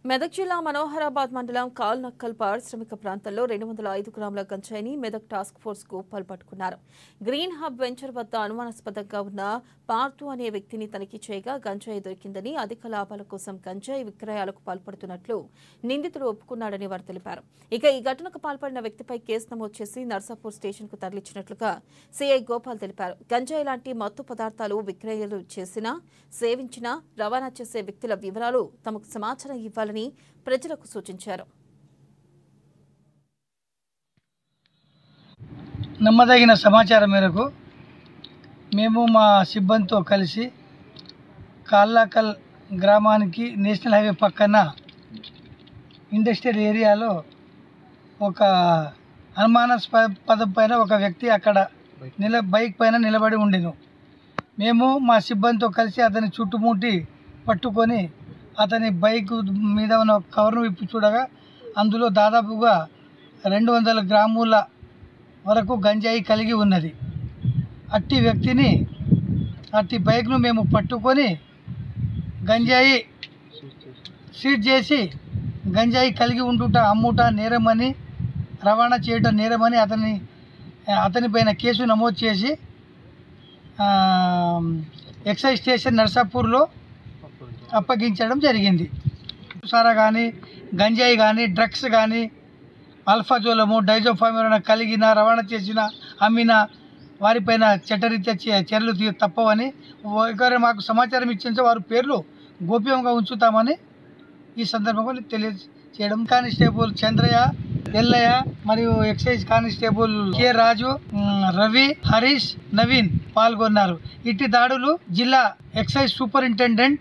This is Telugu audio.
మెదక్ జిల్లా మనోహరాబాద్ మండలం కాల్నక్కల్ పారిశ్రామిక ప్రాంతంలో 205 గ్రాముల గంజాయిని మెదక్ టాస్క్ ఫోర్స్ కు పట్టుకున్నారు. గ్రీన్ హబ్ వెంచర్ వద్ద అనుమానాస్పదంగా ఉన్న పార్థు అనే వ్యక్తిని తనిఖీ చేయగా గంజాయి దొరికిందని, అధిక లాభాల కోసం గంజాయి విక్రయాలకు పాల్పడుతున్నట్లు నిందితుడు ఒప్పుకున్నాడని వారు తెలిపారు. ఇక ఈ ఘటనకు పాల్పడిన వ్యక్తిపై కేసు నమోదు చేసి నర్సాపూర్ స్టేషన్ కు తరలించినట్లుగా సిఐ గోపాల్ తెలిపారు. గంజాయి లాంటి మత్తు పదార్థాలు విక్రయాలు చేసినా, సేవించినా రవాణా చేసే వ్యక్తుల వివరాలు తమకు సమాచారం ఇవ్వాలని ప్రజలకు సూచించారు. నమ్మదగిన సమాచారం మేరకు మేము మా సిబ్బందితో కలిసి కాల్లాకల్ గ్రామానికి నేషనల్ హైవే పక్కన ఇండస్ట్రియల్ ఏరియాలో ఒక అనుమానాస్పదం పైన ఒక వ్యక్తి అక్కడ బైక్ పైన నిలబడి ఉండెను. మేము మా సిబ్బందితో కలిసి అతని చుట్టుముట్టి పట్టుకొని అతని బైక్ మీద ఉన్న కవర్ను విప్పి చూడగా అందులో దాదాపుగా 200 గ్రాముల వరకు గంజాయి కలిగి ఉన్నది. అట్టి బైక్ను మేము పట్టుకొని గంజాయి సీజ్ చేసి గంజాయి కలిగి ఉండుట, అమ్ముట నేరమని, రవాణా చేయటం నేరమని అతని పైన కేసు నమోదు చేసి ఎక్సైజ్ స్టేషన్ నర్సాపూర్లో అప్పగించడం జరిగింది. సారా కానీ, గంజాయి కానీ, డ్రగ్స్ కానీ, అల్ఫాజోలము, డైజోఫామ్ కలిగిన, రవాణా చేసిన, అమ్మిన వారిపైన చట్టరీత్యా చర్యలు తప్పవని ఒకరు మాకు సమాచారం ఇచ్చించే వారి పేర్లు గోప్యంగా ఉంచుతామని ఈ సందర్భంగా తెలియజేయడం. కానిస్టేబుల్ చంద్రయ్య, ఎల్లయ్య మరియు ఎక్సైజ్ కానిస్టేబుల్ కె రాజు, రవి, హరీష్, నవీన్ పాల్గొన్నారు. ఇట్టి దాడులు జిల్లా ఎక్సైజ్ సూపరింటెండెంట్